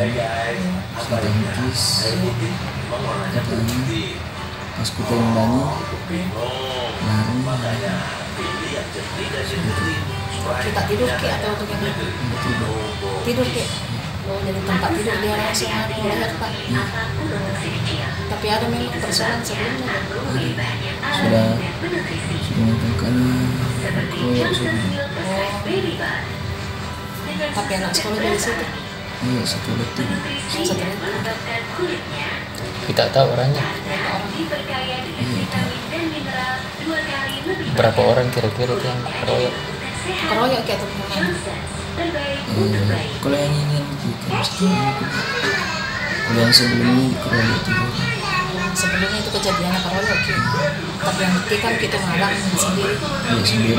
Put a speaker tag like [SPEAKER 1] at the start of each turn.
[SPEAKER 1] sudah hipis katanya pas ku tembani lari
[SPEAKER 2] Kita tidur ke atau bagaimana? Tidur ke? Oh, jadi tempat tidur dia langsung melihat Pak. Tapi ada memang persoalan sebelumnya.
[SPEAKER 1] sudah mengatakan keroyok sudah.
[SPEAKER 2] Tapi anak sekolah dari situ.
[SPEAKER 1] Iya, satu detik.
[SPEAKER 3] Kita tahu orangnya.
[SPEAKER 1] Iya, tahu.
[SPEAKER 3] Berapa orang kira-kira itu yang keroyok?
[SPEAKER 2] Keroyok ke atau bagaimana?
[SPEAKER 1] Kalau yang ini bukan kalau yang sebelumnya dikeroyok juga.
[SPEAKER 2] Sebelumnya itu kejadiannya keroyok ke. Tapi yang kan kita malam sendiri.
[SPEAKER 1] Iya, sendiri.